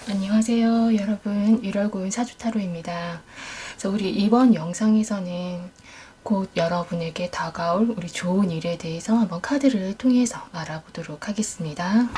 안녕하세요 여러분, 1월 9일 사주타로입니다. 그래서 우리 이번 영상에서는 곧 여러분에게 다가올 우리 좋은 일에 대해서 한번 카드를 통해서 알아보도록 하겠습니다.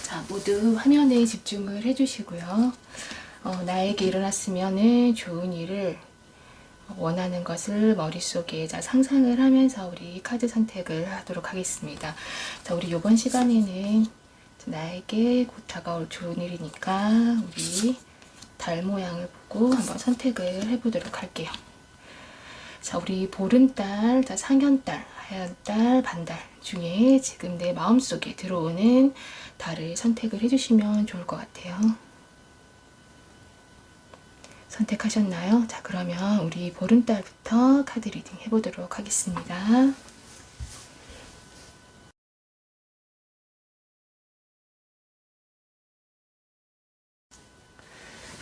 자, 모두 화면에 집중을 해주시고요. 나에게 일어났으면 좋은 일을 원하는 것을 머릿속에 상상을 하면서 우리 카드 선택을 하도록 하겠습니다. 자, 우리 이번 시간에는 나에게 곧 다가올 좋은 일이니까 우리 달 모양을 보고 한번 선택을 해보도록 할게요. 자, 우리 보름달, 상현달, 하얀달, 반달 중에 지금 내 마음속에 들어오는 달을 선택을 해주시면 좋을 것 같아요. 선택하셨나요? 자, 그러면 우리 보름달부터 카드 리딩 해보도록 하겠습니다.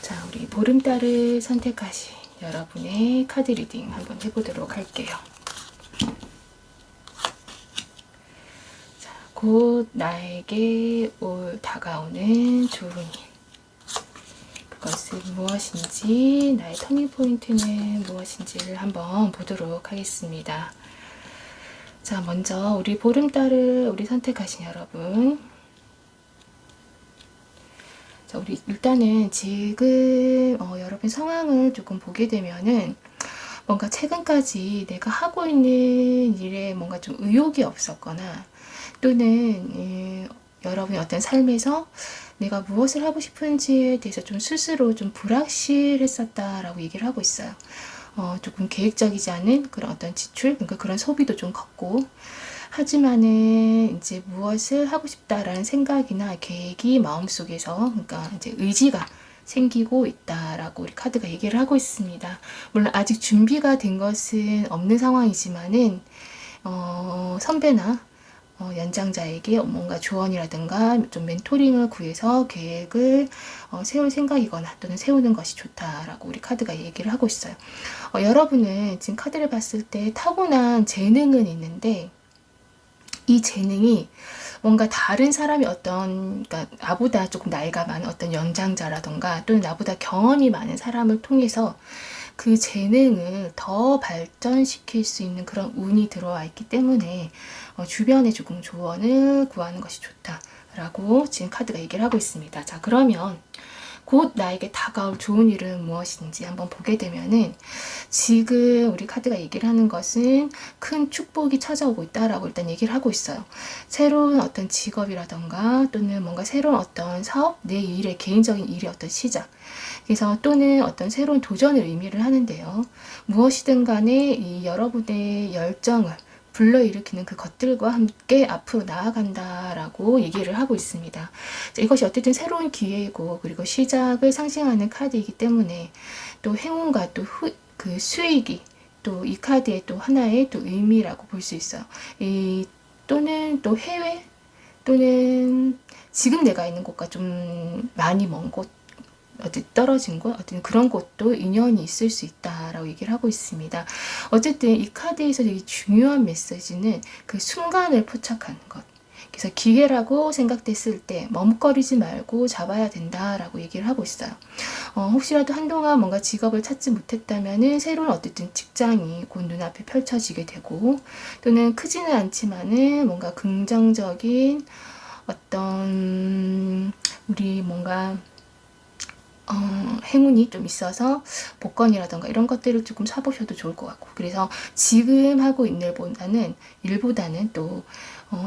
자, 우리 보름달을 선택하신 여러분의 카드 리딩 한번 해보도록 할게요. 자, 곧 나에게 다가오는 좋은 일, 그것은 무엇인지, 나의 터닝 포인트는 무엇인지를 한번 보도록 하겠습니다. 자, 먼저 우리 보름달을 우리 선택하신 여러분, 자, 우리 일단은 지금 여러분 상황을 조금 보게 되면은 뭔가 최근까지 내가 하고 있는 일에 뭔가 좀 의욕이 없었거나, 또는 여러분의 어떤 삶에서 내가 무엇을 하고 싶은지에 대해서 좀 스스로 좀 불확실했었다라고 얘기를 하고 있어요. 조금 계획적이지 않은 그런 어떤 지출, 그러니까 그런 소비도 좀 컸고, 하지만은 이제 무엇을 하고 싶다라는 생각이나 계획이 마음속에서, 그러니까 이제 의지가 생기고 있다라고 우리 카드가 얘기를 하고 있습니다. 물론 아직 준비가 된 것은 없는 상황이지만은 선배나 연장자에게 뭔가 조언이라든가 좀 멘토링을 구해서 계획을 세울 생각이거나 또는 세우는 것이 좋다라고 우리 카드가 얘기를 하고 있어요. 여러분은 지금 카드를 봤을 때 타고난 재능은 있는데, 이 재능이 뭔가 다른 사람이 그러니까 나보다 조금 나이가 많은 어떤 연장자라던가 또는 나보다 경험이 많은 사람을 통해서 그 재능을 더 발전시킬 수 있는 그런 운이 들어와 있기 때문에 주변에 조금 조언을 구하는 것이 좋다라고 지금 카드가 얘기를 하고 있습니다. 자, 그러면 곧 나에게 다가올 좋은 일은 무엇인지 한번 보게 되면은, 지금 우리 카드가 얘기를 하는 것은 큰 축복이 찾아오고 있다라고 일단 얘기를 하고 있어요. 새로운 어떤 직업이라던가 또는 뭔가 새로운 어떤 사업, 내 일의 개인적인 일의 어떤 시작, 그래서 또는 어떤 새로운 도전을 의미를 하는데요. 무엇이든 간에 이 여러분의 열정을 불러일으키는 그 것들과 함께 앞으로 나아간다라고 얘기를 하고 있습니다. 자, 이것이 어쨌든 새로운 기회이고 그리고 시작을 상징하는 카드이기 때문에 또 행운과 또 그 수익이 또 이 카드의 또 하나의 또 의미라고 볼 수 있어요. 또는 또 해외 또는 지금 내가 있는 곳과 좀 많이 먼 곳, 어쨌든 떨어진 곳, 어떤 그런 곳도 인연이 있을 수 있다라고 얘기를 하고 있습니다. 어쨌든 이 카드에서 되게 중요한 메시지는 그 순간을 포착하는 것. 그래서 기회라고 생각됐을 때 머뭇거리지 말고 잡아야 된다라고 얘기를 하고 있어요. 혹시라도 한동안 뭔가 직업을 찾지 못했다면은 새로운 어쨌든 직장이 곧 눈앞에 펼쳐지게 되고 또는 크지는 않지만은 뭔가 긍정적인 어떤 우리 뭔가 행운이 좀 있어서 복권이라던가 이런 것들을 조금 사보셔도 좋을 것 같고 그래서 지금 하고 있는 일보다는 또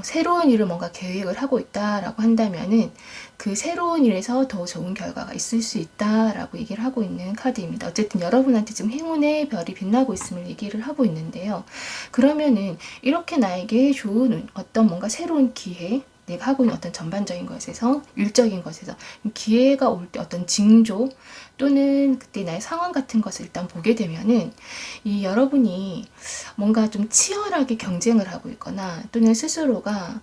새로운 일을 뭔가 계획을 하고 있다라고 한다면은 그 새로운 일에서 더 좋은 결과가 있을 수 있다라고 얘기를 하고 있는 카드입니다. 어쨌든 여러분한테 지금 행운의 별이 빛나고 있음을 얘기를 하고 있는데요. 그러면은 이렇게 나에게 좋은 어떤 뭔가 새로운 기회 내가 하고 있는 어떤 전반적인 것에서 일적인 것에서 기회가 올 때 어떤 징조 또는 그때 나의 상황 같은 것을 일단 보게 되면은 이 여러분이 뭔가 좀 치열하게 경쟁을 하고 있거나 또는 스스로가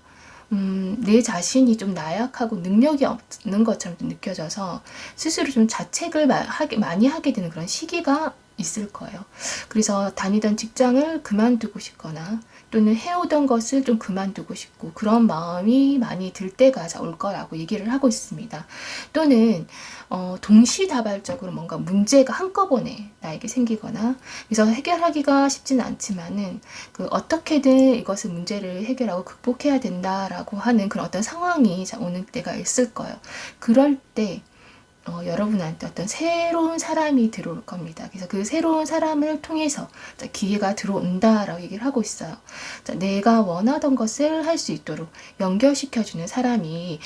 내 자신이 좀 나약하고 능력이 없는 것처럼 좀 느껴져서 스스로 좀 자책을 많이 하게 되는 그런 시기가 있을 거예요. 그래서 다니던 직장을 그만두고 싶거나 또는 해오던 것을 좀 그만두고 싶고 그런 마음이 많이 들 때가 올 거라고 얘기를 하고 있습니다. 또는 동시다발적으로 뭔가 문제가 한꺼번에 나에게 생기거나 그래서 해결하기가 쉽지는 않지만은 그 어떻게든 이것을 문제를 해결하고 극복해야 된다라고 하는 그런 어떤 상황이 오는 때가 있을 거예요. 그럴 때 여러분한테 어떤 새로운 사람이 들어올 겁니다. 그래서 그 새로운 사람을 통해서 기회가 들어온다라고 얘기를 하고 있어요. 내가 원하던 것을 할 수 있도록 연결시켜주는 사람이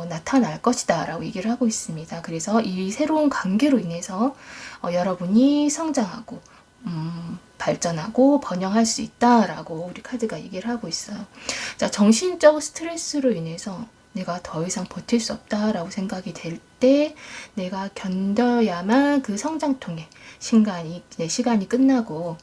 나타날 것이다 라고 얘기를 하고 있습니다. 그래서 이 새로운 관계로 인해서 여러분이 성장하고 발전하고 번영할 수 있다라고 우리 카드가 얘기를 하고 있어요. 자, 정신적 스트레스로 인해서 내가 더 이상 버틸 수 없다라고 생각이 될 때 내가 견뎌야만 그 성장통에 시간이 끝나고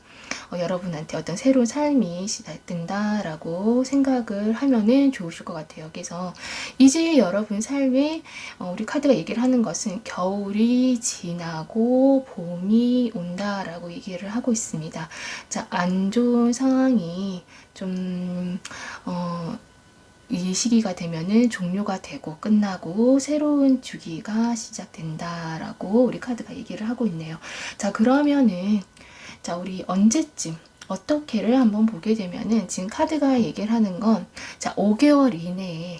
여러분한테 어떤 새로운 삶이 시작된다라고 생각을 하면은 좋으실 것 같아요. 그래서 이제 여러분 삶에 우리 카드가 얘기를 하는 것은 겨울이 지나고 봄이 온다라고 얘기를 하고 있습니다. 자, 안 좋은 상황이 좀 이 시기가 되면은 종료가 되고 끝나고 새로운 주기가 시작된다라고 우리 카드가 얘기를 하고 있네요. 자, 그러면은 자, 우리 언제쯤 어떻게를 한번 보게 되면은 지금 카드가 얘기를 하는 건 자, 5개월 이내에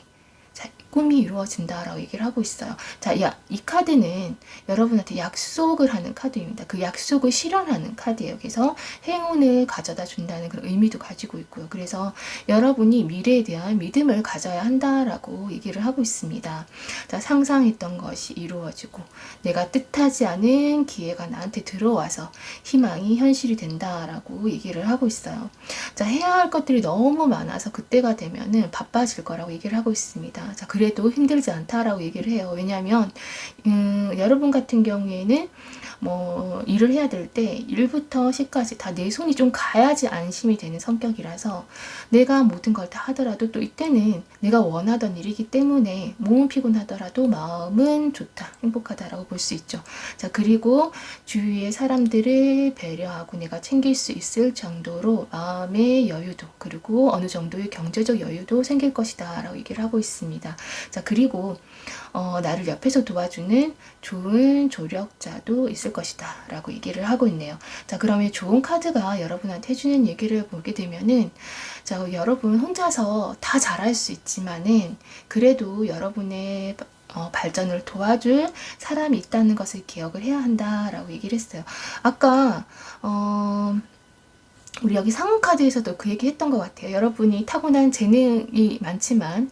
자, 꿈이 이루어진다라고 얘기를 하고 있어요. 자, 이 카드는 여러분한테 약속을 하는 카드입니다. 그 약속을 실현하는 카드예요. 그래서 행운을 가져다 준다는 그런 의미도 가지고 있고요. 그래서 여러분이 미래에 대한 믿음을 가져야 한다라고 얘기를 하고 있습니다. 자, 상상했던 것이 이루어지고 내가 뜻하지 않은 기회가 나한테 들어와서 희망이 현실이 된다라고 얘기를 하고 있어요. 자, 해야 할 것들이 너무 많아서 그때가 되면은 바빠질 거라고 얘기를 하고 있습니다. 자, 그래도 힘들지 않다라고 얘기를 해요. 왜냐하면 여러분 같은 경우에는 뭐 일을 해야 될 때 1부터 10까지 다 내 손이 좀 가야지 안심이 되는 성격이라서 내가 모든 걸 다 하더라도 또 이때는 내가 원하던 일이기 때문에 몸은 피곤하더라도 마음은 좋다, 행복하다라고 볼 수 있죠. 자, 그리고 주위의 사람들을 배려하고 내가 챙길 수 있을 정도로 마음의 여유도 그리고 어느 정도의 경제적 여유도 생길 것이다 라고 얘기를 하고 있습니다. 자, 그리고 나를 옆에서 도와주는 좋은 조력자도 있을 것이다 라고 얘기를 하고 있네요. 자, 그러면 좋은 카드가 여러분한테 해주는 얘기를 보게 되면은 자, 여러분 혼자서 다 잘할 수 있지만은 그래도 여러분의 발전을 도와줄 사람이 있다는 것을 기억을 해야 한다라고 얘기를 했어요. 아까 우리 여기 상황 카드에서도 그 얘기 했던 것 같아요. 여러분이 타고난 재능이 많지만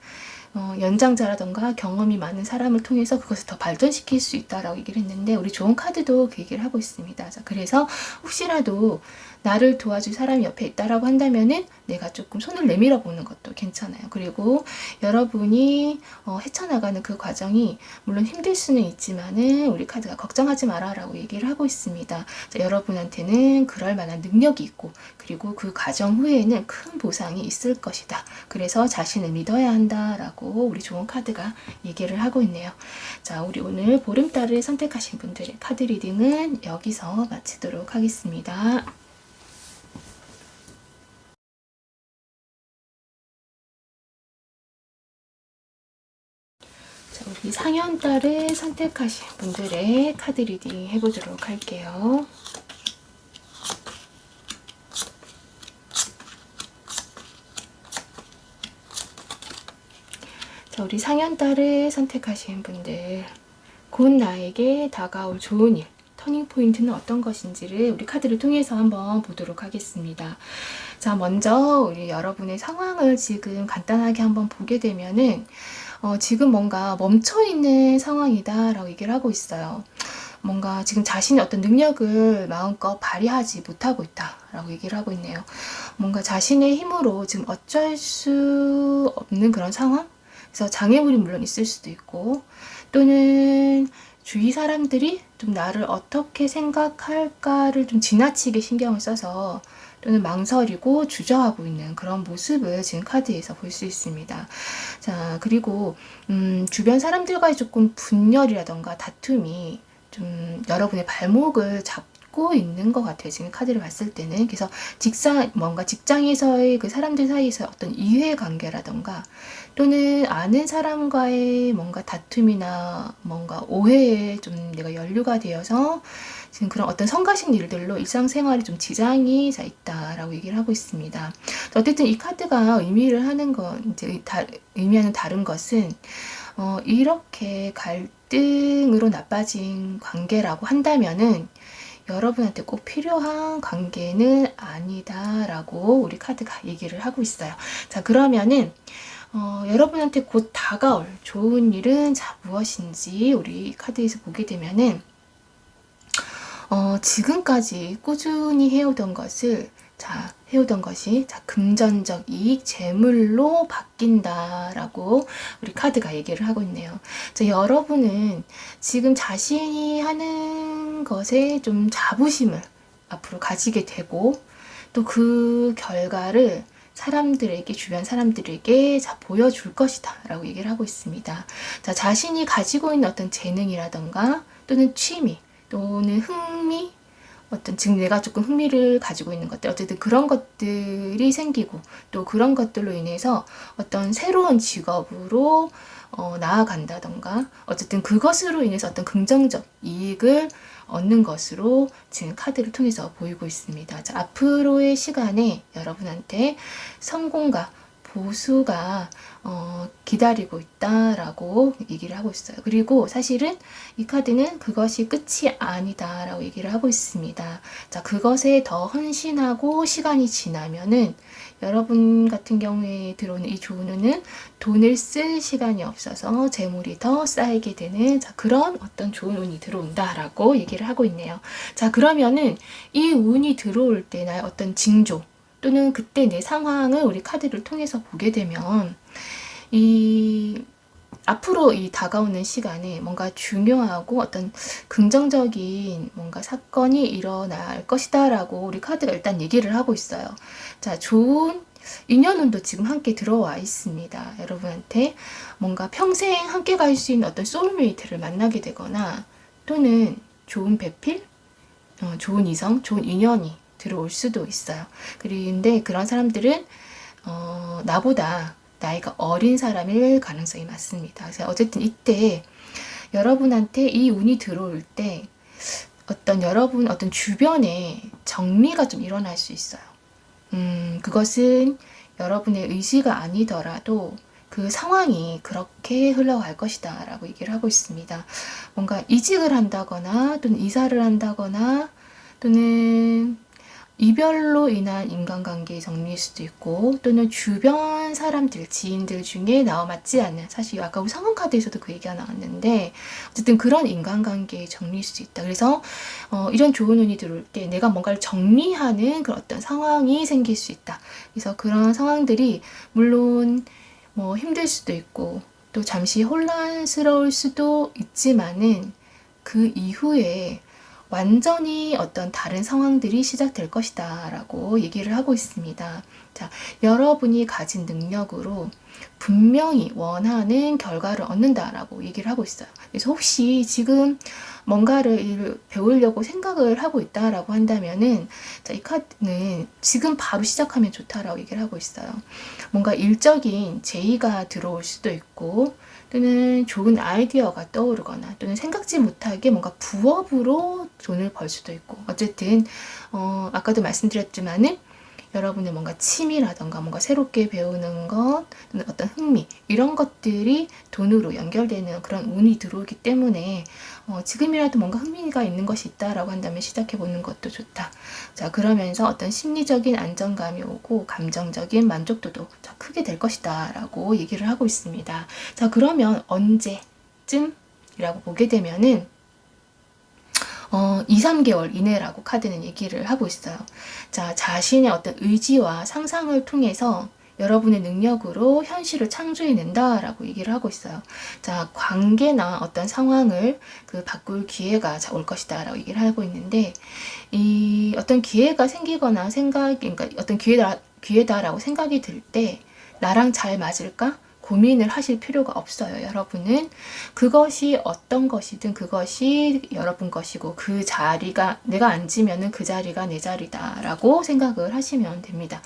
연장자라던가 경험이 많은 사람을 통해서 그것을 더 발전시킬 수 있다라고 얘기를 했는데, 우리 좋은 카드도 그 얘기를 하고 있습니다. 자, 그래서 혹시라도 나를 도와줄 사람이 옆에 있다라고 한다면은 내가 조금 손을 내밀어 보는 것도 괜찮아요. 그리고 여러분이 헤쳐나가는 그 과정이 물론 힘들 수는 있지만은 우리 카드가 걱정하지 마라 라고 얘기를 하고 있습니다. 자, 여러분한테는 그럴 만한 능력이 있고, 그리고 그 과정 후에는 큰 보상이 있을 것이다. 그래서 자신을 믿어야 한다라고 우리 좋은 카드가 얘기를 하고 있네요. 자, 우리 오늘 보름달을 선택하신 분들의 카드 리딩은 여기서 마치도록 하겠습니다. 자, 우리 상현달을 선택하신 분들의 카드 리딩 해보도록 할게요. 자, 우리 상현달을 선택하신 분들, 곧 나에게 다가올 좋은 일, 터닝포인트는 어떤 것인지를 우리 카드를 통해서 한번 보도록 하겠습니다. 자, 먼저 우리 여러분의 상황을 지금 간단하게 한번 보게 되면은 지금 뭔가 멈춰있는 상황이다 라고 얘기를 하고 있어요. 뭔가 지금 자신의 어떤 능력을 마음껏 발휘하지 못하고 있다 라고 얘기를 하고 있네요. 뭔가 자신의 힘으로 지금 어쩔 수 없는 그런 상황? 그래서 장애물이 물론 있을 수도 있고, 또는 주위 사람들이 좀 나를 어떻게 생각할까를 좀 지나치게 신경을 써서, 또는 망설이고 주저하고 있는 그런 모습을 지금 카드에서 볼 수 있습니다. 자, 그리고 주변 사람들과의 조금 분열이라던가 다툼이 좀 여러분의 발목을 잡고 있는 것 같아요. 지금 카드를 봤을 때는. 그래서 뭔가 직장에서의 그 사람들 사이에서 어떤 이해관계라던가, 또는 아는 사람과의 뭔가 다툼이나 뭔가 오해에 좀 내가 연루가 되어서 지금 그런 어떤 성가신 일들로 일상생활에 좀 지장이 있다라고 얘기를 하고 있습니다. 어쨌든 이 카드가 의미를 하는 건, 이제 의미하는 다른 것은 이렇게 갈등으로 나빠진 관계라고 한다면은 여러분한테 꼭 필요한 관계는 아니다라고 우리 카드가 얘기를 하고 있어요. 자, 그러면은 여러분한테 곧 다가올 좋은 일은 무엇인지 우리 카드에서 보게 되면은 지금까지 꾸준히 해오던 것을 해오던 것이 금전적 이익, 재물로 바뀐다라고 우리 카드가 얘기를 하고 있네요. 자, 여러분은 지금 자신이 하는 것에 좀 자부심을 앞으로 가지게 되고, 또 그 결과를 사람들에게, 주변 사람들에게 보여줄 것이다 라고 얘기를 하고 있습니다. 자, 자신이 가지고 있는 어떤 재능이라던가, 또는 취미, 또는 흥미, 지금 내가 조금 흥미를 가지고 있는 것들, 어쨌든 그런 것들이 생기고, 또 그런 것들로 인해서 어떤 새로운 직업으로 나아간다던가, 어쨌든 그것으로 인해서 어떤 긍정적 이익을 얻는 것으로 지금 카드를 통해서 보이고 있습니다. 자, 앞으로의 시간에 여러분한테 성공과 보수가 기다리고 있다라고 얘기를 하고 있어요. 그리고 사실은 이 카드는 그것이 끝이 아니다라고 얘기를 하고 있습니다. 자, 그것에 더 헌신하고 시간이 지나면은 여러분 같은 경우에 들어오는 이 좋은 운은 돈을 쓸 시간이 없어서 재물이 더 쌓이게 되는 그런 어떤 좋은 운이 들어온다라고 얘기를 하고 있네요. 자, 그러면은 이 운이 들어올 때 나의 어떤 징조, 또는 그때 내 상황을 우리 카드를 통해서 보게 되면 앞으로 이 다가오는 시간에 뭔가 중요하고 어떤 긍정적인 뭔가 사건이 일어날 것이다 라고 우리 카드가 일단 얘기를 하고 있어요. 자, 좋은 인연운도 지금 함께 들어와 있습니다. 여러분한테 뭔가 평생 함께 갈 수 있는 어떤 소울메이트를 만나게 되거나, 또는 좋은 배필, 좋은 이성, 좋은 인연이 들어올 수도 있어요. 그런데 그런 사람들은 나보다 나이가 어린 사람일 가능성이 많습니다. 그래서 어쨌든 이때 여러분한테 이 운이 들어올 때 여러분 어떤 주변에 정리가 좀 일어날 수 있어요. 그것은 여러분의 의지가 아니더라도 그 상황이 그렇게 흘러갈 것이다 라고 얘기를 하고 있습니다. 뭔가 이직을 한다거나, 또는 이사를 한다거나, 또는 이별로 인한 인간관계의 정리일 수도 있고, 또는 주변 사람들, 지인들 중에 나와 맞지 않는, 사실 아까 우리 상황 카드에서도 그 얘기가 나왔는데, 어쨌든 그런 인간관계의 정리일 수도 있다. 그래서 이런 좋은 운이 들어올 때 내가 뭔가를 정리하는 그런 어떤 상황이 생길 수 있다. 그래서 그런 상황들이 물론 뭐 힘들 수도 있고 또 잠시 혼란스러울 수도 있지만은 그 이후에 완전히 어떤 다른 상황들이 시작될 것이다 라고 얘기를 하고 있습니다. 자, 여러분이 가진 능력으로 분명히 원하는 결과를 얻는다라고 얘기를 하고 있어요. 그래서 혹시 지금 뭔가를 배우려고 생각을 하고 있다라고 한다면은, 자, 이 카드는 지금 바로 시작하면 좋다라고 얘기를 하고 있어요. 뭔가 일적인 제의가 들어올 수도 있고, 또는 좋은 아이디어가 떠오르거나, 또는 생각지 못하게 뭔가 부업으로 돈을 벌 수도 있고, 어쨌든 아까도 말씀드렸지만은 여러분의 뭔가 취미라던가 뭔가 새롭게 배우는 것, 또는 어떤 흥미, 이런 것들이 돈으로 연결되는 그런 운이 들어오기 때문에 지금이라도 뭔가 흥미가 있는 것이 있다라고 한다면 시작해보는 것도 좋다. 자, 그러면서 어떤 심리적인 안정감이 오고 감정적인 만족도도 크게 될 것이다 라고 얘기를 하고 있습니다. 자, 그러면 언제쯤? 이라고 보게 되면은 2, 3개월 이내라고 카드는 얘기를 하고 있어요. 자, 자신의 어떤 의지와 상상을 통해서 여러분의 능력으로 현실을 창조해낸다라고 얘기를 하고 있어요. 자, 관계나 어떤 상황을 바꿀 기회가 올 것이다 라고 얘기를 하고 있는데, 이 어떤 기회가 생기거나 그러니까 어떤 기회다라고 생각이 들 때 나랑 잘 맞을까? 고민을 하실 필요가 없어요. 여러분은 그것이 어떤 것이든 그것이 여러분 것이고, 그 자리가 내가 앉으면은 그 자리가 내 자리다라고 생각을 하시면 됩니다.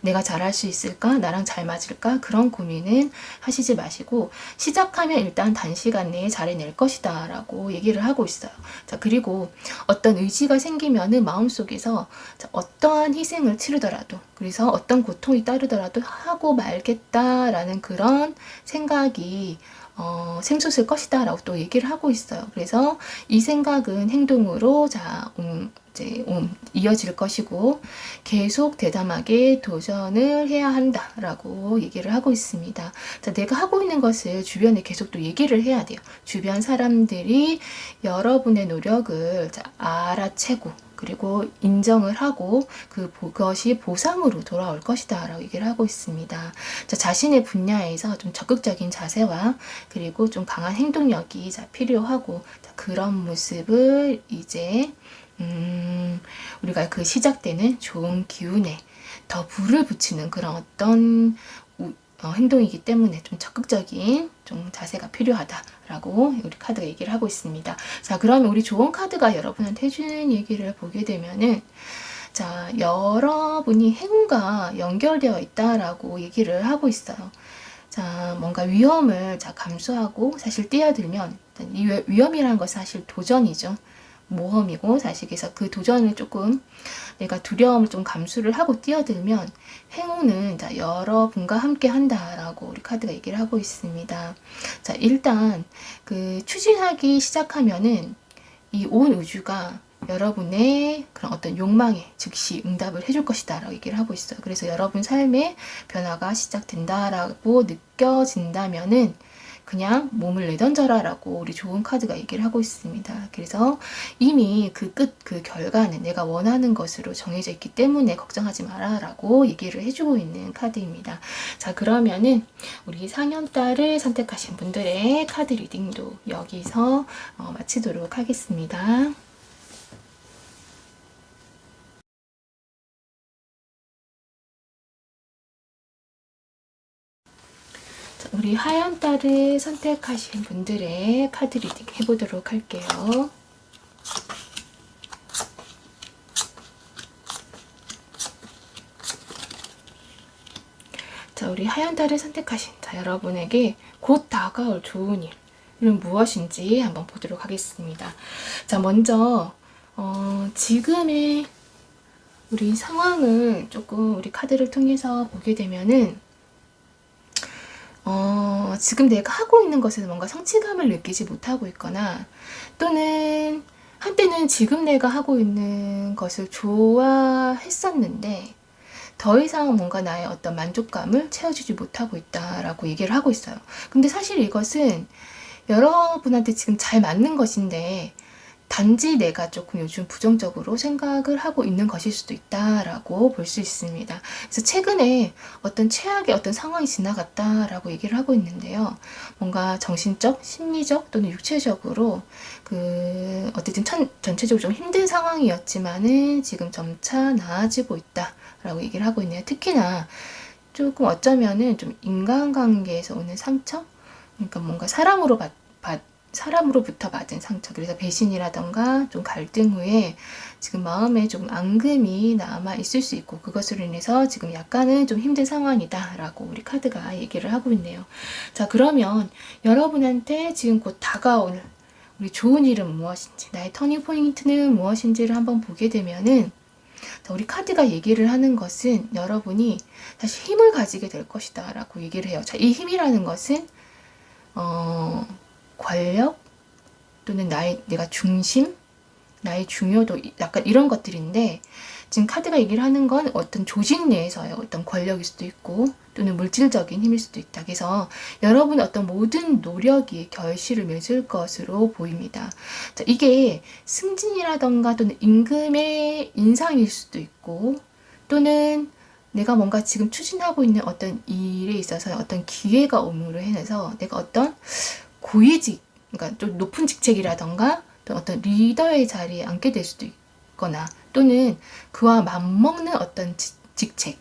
내가 잘할 수 있을까? 나랑 잘 맞을까? 그런 고민은 하시지 마시고 시작하면 일단 단시간 내에 잘해낼 것이다 라고 얘기를 하고 있어요. 자, 그리고 어떤 의지가 생기면은 마음속에서 어떠한 희생을 치르더라도, 그래서 어떤 고통이 따르더라도 하고 말겠다라는 그런 생각이 샘솟을 것이다 라고 또 얘기를 하고 있어요. 그래서 이 생각은 행동으로 이제 이어질 것이고 계속 대담하게 도전을 해야 한다라고 얘기를 하고 있습니다. 자, 내가 하고 있는 것을 주변에 계속 또 얘기를 해야 돼요. 주변 사람들이 여러분의 노력을 알아채고 그리고 인정을 하고 그것이 보상으로 돌아올 것이다 라고 얘기를 하고 있습니다. 자, 자신의 분야에서 좀 적극적인 자세와 그리고 좀 강한 행동력이 필요하고, 그런 모습을 이제 우리가 시작되는 좋은 기운에 더 불을 붙이는 그런 어떤 행동이기 때문에 좀 적극적인 좀 자세가 필요하다라고 우리 카드가 얘기를 하고 있습니다. 자, 그러면 우리 조언 카드가 여러분한테 해주는 얘기를 보게 되면은, 자, 여러분이 행운과 연결되어 있다라고 얘기를 하고 있어요. 자, 뭔가 위험을 감수하고 사실 뛰어들면, 이 위험이라는 것은 사실 도전이죠. 모험이고, 사실 그래서 그 도전을 조금 내가 두려움을 좀 감수를 하고 뛰어들면 행운은 여러분과 함께 한다라고 우리 카드가 얘기를 하고 있습니다. 자, 일단 추진하기 시작하면은 이 온 우주가 여러분의 그런 어떤 욕망에 즉시 응답을 해줄 것이다 라고 얘기를 하고 있어요. 그래서 여러분 삶의 변화가 시작된다라고 느껴진다면은 그냥 몸을 내던져라 라고 우리 좋은 카드가 얘기를 하고 있습니다. 그래서 이미 그 결과는 내가 원하는 것으로 정해져 있기 때문에 걱정하지 마라 라고 얘기를 해주고 있는 카드입니다. 자, 그러면은 우리 상현달을 선택하신 분들의 카드 리딩도 여기서 마치도록 하겠습니다. 우리 하얀달을 선택하신 분들의 카드 리딩 해보도록 할게요. 자, 우리 하얀달을 선택하신 여러분에게 곧 다가올 좋은 일은 무엇인지 한번 보도록 하겠습니다. 자, 먼저 지금의 우리 상황을 조금 우리 카드를 통해서 보게 되면은 지금 내가 하고 있는 것에서 뭔가 성취감을 느끼지 못하고 있거나, 또는 한때는 지금 내가 하고 있는 것을 좋아했었는데 더 이상 뭔가 나의 어떤 만족감을 채워주지 못하고 있다라고 얘기를 하고 있어요. 근데 사실 이것은 여러분한테 지금 잘 맞는 것인데 단지 내가 조금 요즘 부정적으로 생각을 하고 있는 것일 수도 있다라고 볼 수 있습니다. 그래서 최근에 어떤 최악의 어떤 상황이 지나갔다라고 얘기를 하고 있는데요. 뭔가 정신적, 심리적 또는 육체적으로 어쨌든 전체적으로 좀 힘든 상황이었지만은 지금 점차 나아지고 있다라고 얘기를 하고 있네요. 특히나 조금 어쩌면은 좀 인간관계에서 오는 상처? 그러니까 뭔가 사람으로부터 받은 상처, 그래서 배신이라던가 좀 갈등 후에 지금 마음에 조금 앙금이 남아 있을 수 있고 그것으로 인해서 지금 약간은 좀 힘든 상황이다 라고 우리 카드가 얘기를 하고 있네요. 자, 그러면 여러분한테 지금 곧 다가올 우리 좋은 일은 무엇인지, 나의 터닝 포인트는 무엇인지를 한번 보게 되면은, 자, 우리 카드가 얘기를 하는 것은 여러분이 다시 힘을 가지게 될 것이다 라고 얘기를 해요. 자, 이 힘이라는 것은 권력 또는 내가 중심, 나의 중요도, 약간 이런 것들인데, 지금 카드가 얘기를 하는 건 어떤 조직 내에서의 어떤 권력일 수도 있고 또는 물질적인 힘일 수도 있다. 그래서 여러분 어떤 모든 노력이 결실을 맺을 것으로 보입니다. 자, 이게 승진이라던가 또는 임금의 인상일 수도 있고 또는 내가 뭔가 지금 추진하고 있는 어떤 일에 있어서 어떤 기회가 오므로 해서 내가 어떤 고위직, 그러니까 좀 높은 직책이라던가 또 어떤 리더의 자리에 앉게 될 수도 있거나 또는 그와 맞먹는 어떤 직책,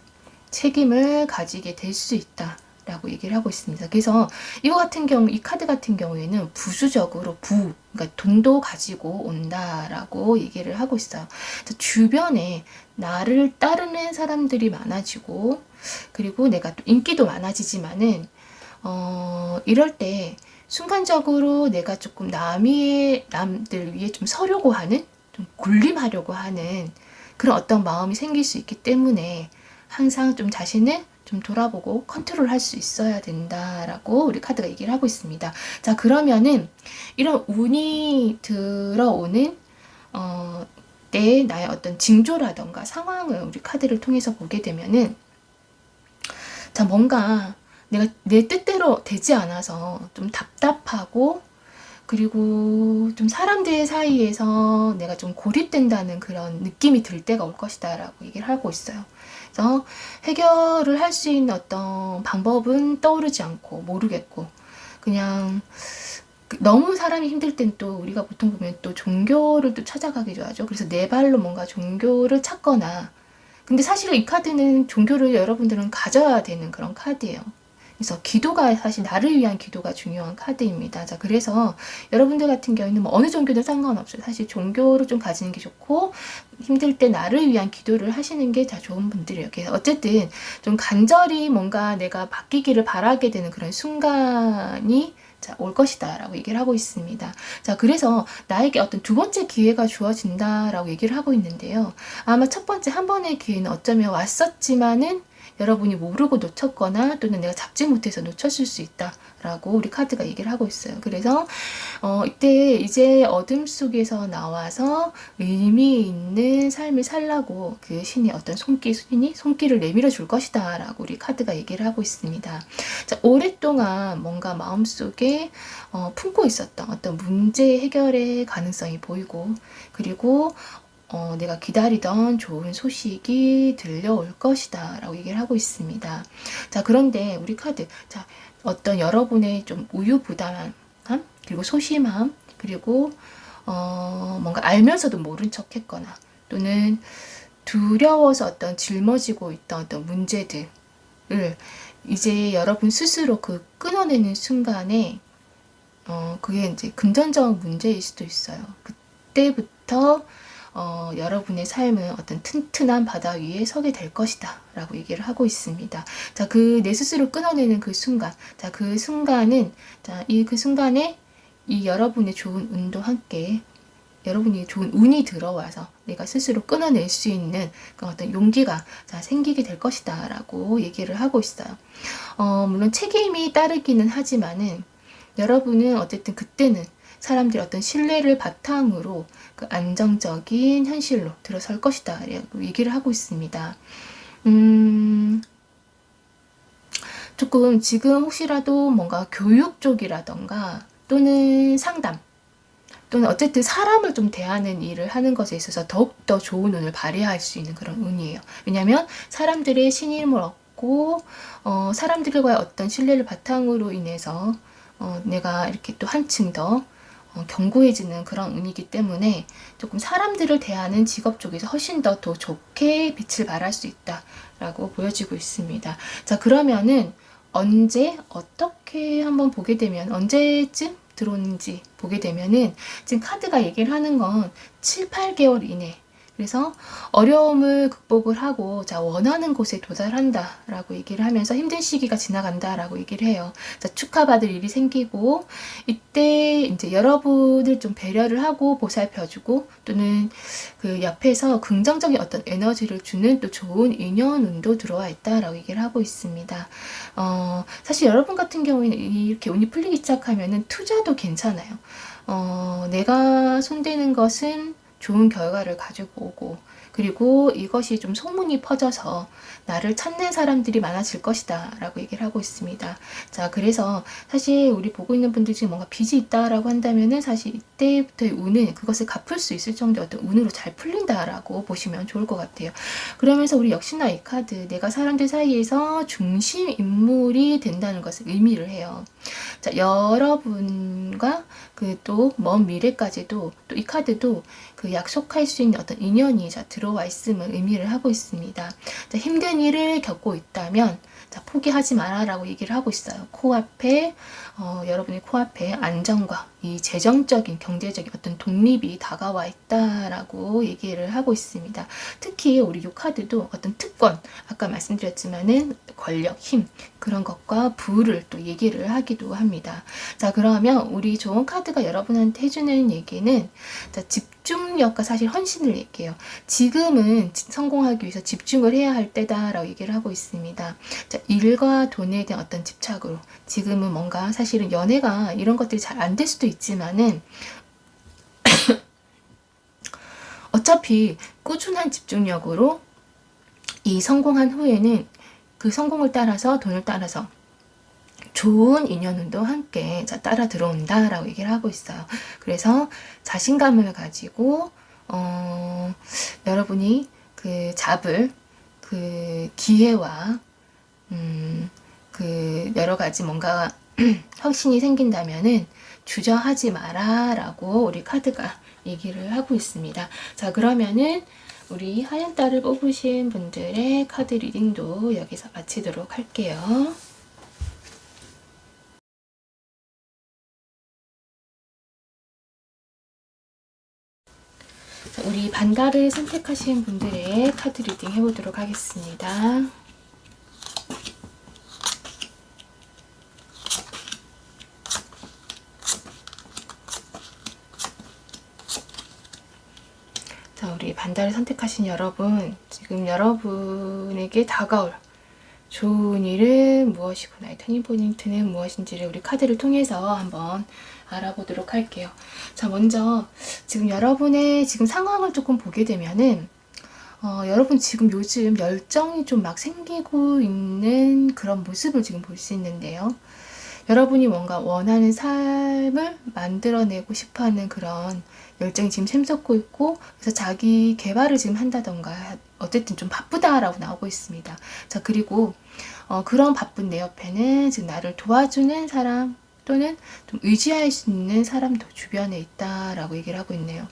책임을 가지게 될 수 있다 라고 얘기를 하고 있습니다. 그래서 이거 같은 경우, 이 카드 같은 경우에는 부수적으로 그러니까 돈도 가지고 온다라고 얘기를 하고 있어요. 주변에 나를 따르는 사람들이 많아지고 그리고 내가 또 인기도 많아지지만은 이럴 때 순간적으로 내가 조금 남들 위해 좀 서려고 하는, 좀 군림하려고 하는 그런 어떤 마음이 생길 수 있기 때문에 항상 좀 자신을 좀 돌아보고 컨트롤할 수 있어야 된다라고 우리 카드가 얘기를 하고 있습니다. 자, 그러면은 이런 운이 들어오는 때 나의 어떤 징조라던가 상황을 우리 카드를 통해서 보게 되면은, 자, 뭔가 내가 내 뜻대로 되지 않아서 좀 답답하고 그리고 좀 사람들 사이에서 내가 좀 고립된다는 그런 느낌이 들 때가 올 것이다 라고 얘기를 하고 있어요. 그래서 해결을 할 수 있는 어떤 방법은 떠오르지 않고 모르겠고 그냥 너무 사람이 힘들 땐 또 우리가 보통 보면 또 종교를 또 찾아가기도 하죠. 그래서 내 발로 뭔가 종교를 찾거나, 근데 사실 이 카드는 종교를 여러분들은 가져야 되는 그런 카드예요. 그래서 기도가, 사실 나를 위한 기도가 중요한 카드입니다. 자, 그래서 여러분들 같은 경우에는 뭐 어느 종교든 상관없어요. 사실 종교를 좀 가지는 게 좋고 힘들 때 나를 위한 기도를 하시는 게 다 좋은 분들이에요. 그래서 어쨌든 좀 간절히 뭔가 내가 바뀌기를 바라게 되는 그런 순간이 올 것이다 라고 얘기를 하고 있습니다. 자, 그래서 나에게 어떤 두 번째 기회가 주어진다 라고 얘기를 하고 있는데요. 아마 첫 번째 한 번의 기회는 어쩌면 왔었지만은 여러분이 모르고 놓쳤거나 또는 내가 잡지 못해서 놓쳤을 수 있다라고 우리 카드가 얘기를 하고 있어요. 그래서 이때 이제 어둠 속에서 나와서 의미 있는 삶을 살라고 그 신이 어떤 손길을 내밀어 줄 것이다 라고 우리 카드가 얘기를 하고 있습니다. 자, 오랫동안 뭔가 마음속에 품고 있었던 어떤 문제 해결의 가능성이 보이고 그리고 내가 기다리던 좋은 소식이 들려올 것이다 라고 얘기를 하고 있습니다. 자, 그런데 우리 카드, 자, 어떤 여러분의 좀 우유부단함 그리고 소심함 그리고 뭔가 알면서도 모른 척 했거나 또는 두려워서 어떤 짊어지고 있던 어떤 문제들을 이제 여러분 스스로 끊어내는 순간에 그게 이제 금전적 문제일 수도 있어요. 그때부터 여러분의 삶은 어떤 튼튼한 바다 위에 서게 될 것이다 라고 얘기를 하고 있습니다. 자, 내 스스로 끊어내는 그 순간, 자, 그 순간은, 자, 그 순간에 이 여러분의 좋은 운도 함께 여러분이 좋은 운이 들어와서 내가 스스로 끊어낼 수 있는 그 어떤 용기가 생기게 될 것이다 라고 얘기를 하고 있어요. 물론 책임이 따르기는 하지만은 여러분은 어쨌든 그때는 사람들의 어떤 신뢰를 바탕으로 그 안정적인 현실로 들어설 것이다 라고 얘기를 하고 있습니다. 조금 지금 혹시라도 뭔가 교육 쪽이라던가 또는 상담 또는 어쨌든 사람을 좀 대하는 일을 하는 것에 있어서 더욱더 좋은 운을 발휘할 수 있는 그런 운이에요. 왜냐하면 사람들의 신임을 얻고 사람들과의 어떤 신뢰를 바탕으로 인해서 내가 이렇게 또 한층 더 견고해지는 그런 운이기 때문에 조금 사람들을 대하는 직업 쪽에서 훨씬 더 좋게 빛을 발할 수 있다라고 보여지고 있습니다. 자, 그러면은 언제 어떻게 한번 보게 되면 언제쯤 들어오는지 보게 되면은 지금 카드가 얘기를 하는 건 7, 8개월 이내, 그래서 어려움을 극복을 하고 자 원하는 곳에 도달한다 라고 얘기를 하면서 힘든 시기가 지나간다 라고 얘기를 해요. 자, 축하받을 일이 생기고 이때 이제 여러분을 좀 배려를 하고 보살펴주고 또는 그 옆에서 긍정적인 어떤 에너지를 주는 또 좋은 인연운도 들어와 있다 라고 얘기를 하고 있습니다. 사실 여러분 같은 경우에는 이렇게 운이 풀리기 시작하면은 투자도 괜찮아요. 내가 손대는 것은 좋은 결과를 가지고 오고, 그리고 이것이 좀 소문이 퍼져서 나를 찾는 사람들이 많아질 것이다 라고 얘기를 하고 있습니다. 자, 그래서 사실 우리 보고 있는 분들 중에 뭔가 빚이 있다라고 한다면은 사실 이때부터의 운은 그것을 갚을 수 있을 정도의 어떤 운으로 잘 풀린다라고 보시면 좋을 것 같아요. 그러면서 우리 역시나 이 카드, 내가 사람들 사이에서 중심 인물이 된다는 것을 의미를 해요. 자, 여러분과 그 또 먼 미래까지도 또 이 카드도 그 약속할 수 있는 어떤 인연이 자 들어와 있음을 의미를 하고 있습니다. 자, 힘든 일을 겪고 있다면 자, 포기하지 마라라고 얘기를 하고 있어요. 코앞에 여러분의 코앞에 안정과 이 재정적인 경제적인 어떤 독립이 다가와 있다라고 얘기를 하고 있습니다. 특히 우리 이 카드도 어떤 특권, 아까 말씀드렸지만은 권력, 힘 그런 것과 부를 또 얘기를 하기도 합니다. 자, 그러면 우리 좋은 카드가 여러분한테 해주는 얘기는 자, 집중력과 사실 헌신을 얘기해요. 지금은 성공하기 위해서 집중을 해야 할 때다라고 얘기를 하고 있습니다. 자, 일과 돈에 대한 어떤 집착으로 지금은 뭔가 사실은 연애가 이런 것들이 잘 안 될 수도 있지만은 어차피 꾸준한 집중력으로 이 성공한 후에는 그 성공을 따라서 돈을 따라서 좋은 인연운도 함께 따라 들어온다라고 얘기를 하고 있어요. 그래서 자신감을 가지고 여러분이 그 잡을 그 기회와 그 여러 가지 뭔가 혁신이 생긴다면은 주저하지 마라 라고 우리 카드가 얘기를 하고 있습니다. 자, 그러면은 우리 하얀 딸을 뽑으신 분들의 카드 리딩도 여기서 마치도록 할게요. 자, 우리 반달을 선택하신 분들의 카드 리딩 해보도록 하겠습니다. 자, 우리 반달을 선택하신 여러분, 지금 여러분에게 다가올 좋은 일은 무엇이고 나의 터닝포인트는 무엇인지를 우리 카드를 통해서 한번 알아보도록 할게요. 자, 먼저 지금 여러분의 지금 상황을 조금 보게 되면은 여러분 지금 요즘 열정이 좀 막 생기고 있는 그런 모습을 지금 볼 수 있는데요. 여러분이 뭔가 원하는 삶을 만들어내고 싶어하는 그런 열정이 지금 샘솟고 있고, 그래서 자기 개발을 지금 한다던가 어쨌든 좀 바쁘다라고 나오고 있습니다. 자, 그리고 그런 바쁜 내 옆에는 지금 나를 도와주는 사람 또는 좀 의지할 수 있는 사람도 주변에 있다라고 얘기를 하고 있네요.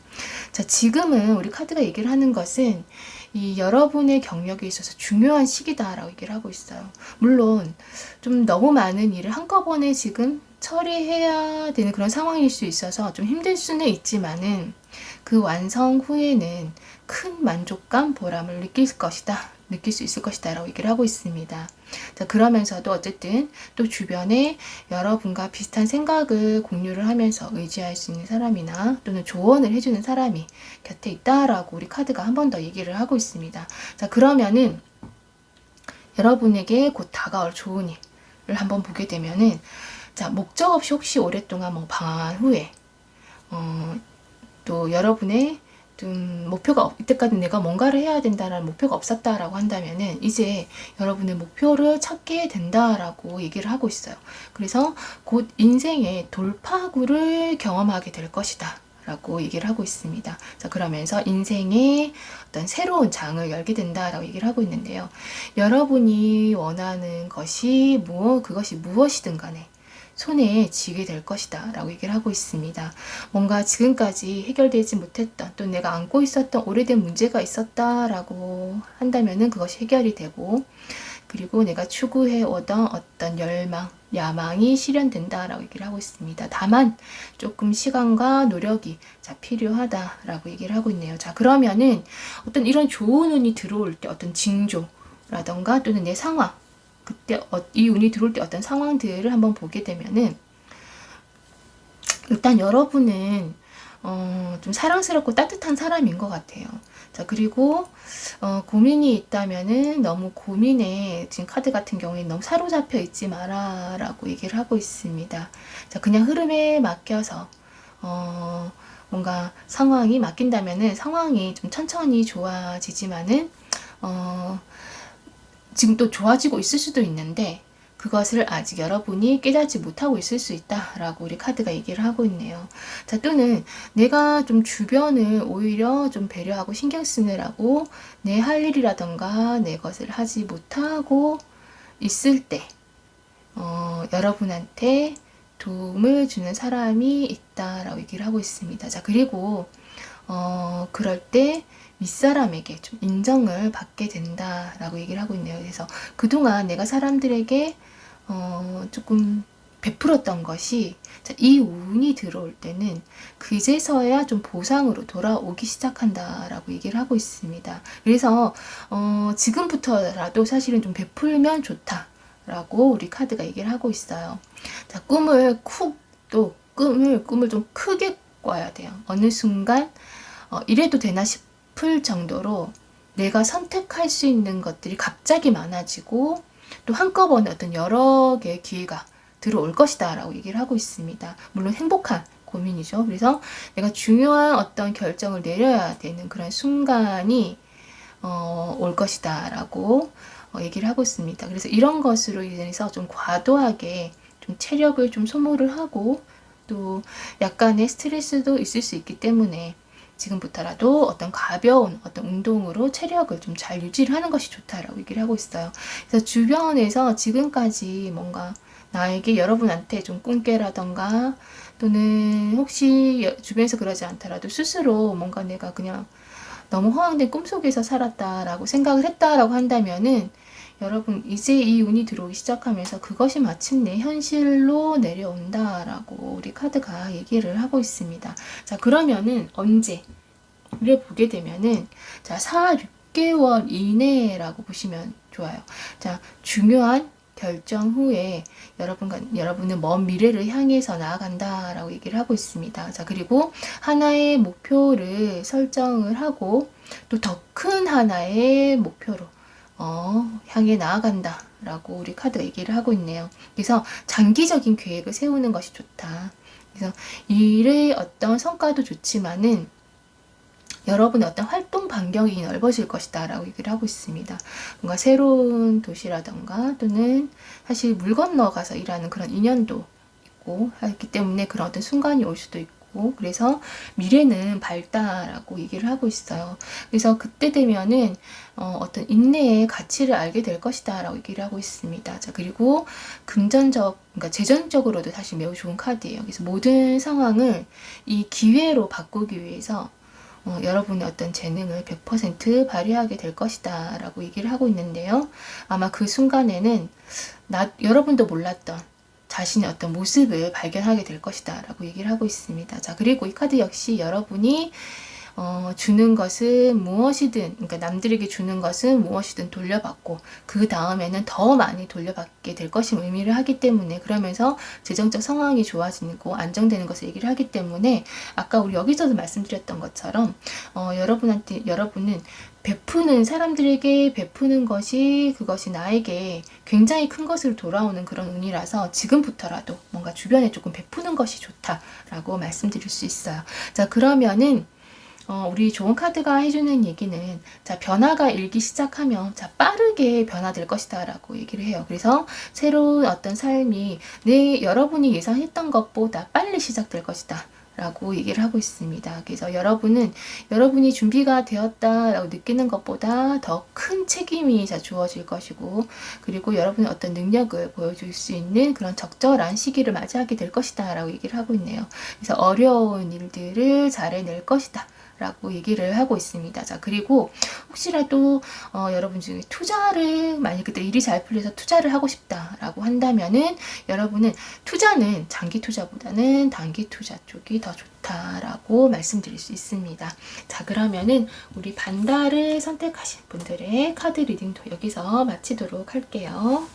자, 지금은 우리 카드가 얘기를 하는 것은 이 여러분의 경력에 있어서 중요한 시기다라고 얘기를 하고 있어요. 물론 좀 너무 많은 일을 한꺼번에 지금 처리해야 되는 그런 상황일 수 있어서 좀 힘들 수는 있지만은 그 완성 후에는 큰 만족감, 보람을 느낄 수 있을 것이다 라고 얘기를 하고 있습니다. 자, 그러면서도 어쨌든 또 주변에 여러분과 비슷한 생각을 공유를 하면서 의지할 수 있는 사람이나 또는 조언을 해주는 사람이 곁에 있다라고 우리 카드가 한 번 더 얘기를 하고 있습니다. 자, 그러면은 여러분에게 곧 다가올 좋은 일을 한번 보게 되면은 자, 목적 없이 혹시 오랫동안 뭐 방황한 후에 또 여러분의 좀 목표가 이때까지 내가 뭔가를 해야 된다라는 목표가 없었다라고 한다면은 이제 여러분의 목표를 찾게 된다라고 얘기를 하고 있어요. 그래서 곧 인생의 돌파구를 경험하게 될 것이다 라고 얘기를 하고 있습니다. 자, 그러면서 인생의 어떤 새로운 장을 열게 된다라고 얘기를 하고 있는데요. 여러분이 원하는 것이 그것이 무엇이든 간에 손에 쥐게 될 것이다 라고 얘기를 하고 있습니다. 뭔가 지금까지 해결되지 못했던, 또 내가 안고 있었던 오래된 문제가 있었다라고 한다면은 그것이 해결이 되고, 그리고 내가 추구해 오던 어떤 열망, 야망이 실현된다라고 얘기를 하고 있습니다. 다만 조금 시간과 노력이 필요하다라고 얘기를 하고 있네요. 자, 그러면은 어떤 이런 좋은 운이 들어올 때 어떤 징조라던가 또는 내 상황, 그때 이 운이 들어올 때 어떤 상황들을 한번 보게 되면은, 일단 여러분은 좀 사랑스럽고 따뜻한 사람인 것 같아요. 자, 그리고 고민이 있다면은 너무 고민에, 지금 카드 같은 경우에 너무 사로잡혀 있지 마라 라고 얘기를 하고 있습니다. 자, 그냥 흐름에 맡겨서 뭔가 상황이 맡긴다면은 상황이 좀 천천히 좋아지지만은 지금 또 좋아지고 있을 수도 있는데 그것을 아직 여러분이 깨닫지 못하고 있을 수 있다라고 우리 카드가 얘기를 하고 있네요. 자, 또는 내가 좀 주변을 오히려 좀 배려하고 신경 쓰느라고 내 할 일이라던가 내 것을 하지 못하고 있을 때 여러분한테 도움을 주는 사람이 있다라고 얘기를 하고 있습니다. 자, 그리고 그럴 때 윗사람에게 좀 인정을 받게 된다라고 얘기를 하고 있네요. 그래서 그동안 내가 사람들에게 조금 베풀었던 것이, 자, 이 운이 들어올 때는 그제서야 좀 보상으로 돌아오기 시작한다라고 얘기를 하고 있습니다. 그래서 지금부터라도 사실은 좀 베풀면 좋다라고 우리 카드가 얘기를 하고 있어요. 자, 꿈을 좀 크게 꿔야 돼요. 어느 순간 이래도 되나 싶을 정도로 내가 선택할 수 있는 것들이 갑자기 많아지고 또 한꺼번에 어떤 여러 개의 기회가 들어올 것이다 라고 얘기를 하고 있습니다. 물론 행복한 고민이죠. 그래서 내가 중요한 어떤 결정을 내려야 되는 그런 순간이 올 것이다 라고 얘기를 하고 있습니다. 그래서 이런 것으로 인해서 좀 과도하게 좀 체력을 좀 소모를 하고 또 약간의 스트레스도 있을 수 있기 때문에 지금부터라도 어떤 가벼운 어떤 운동으로 체력을 좀 잘 유지를 하는 것이 좋다라고 얘기를 하고 있어요. 그래서 주변에서 지금까지 뭔가 나에게 여러분한테 좀 꿈깨라던가 또는 혹시 주변에서 그러지 않더라도 스스로 뭔가 내가 그냥 너무 허황된 꿈속에서 살았다라고 생각을 했다라고 한다면은 여러분 이제 이 운이 들어오기 시작하면서 그것이 마침내 현실로 내려온다라고 우리 카드가 얘기를 하고 있습니다. 자, 그러면은 언제를 보게 되면은 자, 4, 6개월 이내라고 보시면 좋아요. 자, 중요한 결정 후에 여러분은 먼 미래를 향해서 나아간다라고 얘기를 하고 있습니다. 자, 그리고 하나의 목표를 설정을 하고 또 더 큰 하나의 목표로 향해 나아간다 라고 우리 카드가 얘기를 하고 있네요. 그래서 장기적인 계획을 세우는 것이 좋다. 그래서 일의 어떤 성과도 좋지만은 여러분의 어떤 활동 반경이 넓어질 것이다 라고 얘기를 하고 있습니다. 뭔가 새로운 도시라던가 또는 사실 물 건너가서 일하는 그런 인연도 있고 하기 때문에 그런 어떤 순간이 올 수도 있고, 그래서 미래는 밝다라고 얘기를 하고 있어요. 그래서 그때 되면은 어떤 인내의 가치를 알게 될 것이다 라고 얘기를 하고 있습니다. 자, 그리고 그러니까 재정적으로도 사실 매우 좋은 카드예요. 그래서 모든 상황을 이 기회로 바꾸기 위해서 여러분의 어떤 재능을 100% 발휘하게 될 것이다 라고 얘기를 하고 있는데요. 아마 그 순간에는 여러분도 몰랐던 자신의 어떤 모습을 발견하게 될 것이다 라고 얘기를 하고 있습니다. 자, 그리고 이 카드 역시 여러분이 주는 것은 무엇이든, 그러니까 남들에게 주는 것은 무엇이든 돌려받고 그 다음에는 더 많이 돌려받게 될 것임 의미를 하기 때문에, 그러면서 재정적 상황이 좋아지고 안정되는 것을 얘기를 하기 때문에, 아까 우리 여기서도 말씀드렸던 것처럼 여러분은 베푸는, 사람들에게 베푸는 것이, 그것이 나에게 굉장히 큰 것으로 돌아오는 그런 운이라서 지금부터라도 뭔가 주변에 조금 베푸는 것이 좋다라고 말씀드릴 수 있어요. 자, 그러면은 우리 좋은 카드가 해주는 얘기는, 자, 변화가 일기 시작하면, 자, 빠르게 변화될 것이다 라고 얘기를 해요. 그래서 새로운 어떤 삶이 여러분이 예상했던 것보다 빨리 시작될 것이다 라고 얘기를 하고 있습니다. 그래서 여러분이 준비가 되었다라고 느끼는 것보다 더 큰 책임이 주어질 것이고, 그리고 여러분의 어떤 능력을 보여줄 수 있는 그런 적절한 시기를 맞이하게 될 것이다 라고 얘기를 하고 있네요. 그래서 어려운 일들을 잘 해낼 것이다 라고 얘기를 하고 있습니다. 자, 그리고 혹시라도 여러분 중에 만약 그때 일이 잘 풀려서 투자를 하고 싶다라고 한다면은, 여러분은 투자는 장기 투자보다는 단기 투자 쪽이 더 좋다라고 말씀드릴 수 있습니다. 자, 그러면은 우리 반달을 선택하신 분들의 카드 리딩도 여기서 마치도록 할게요.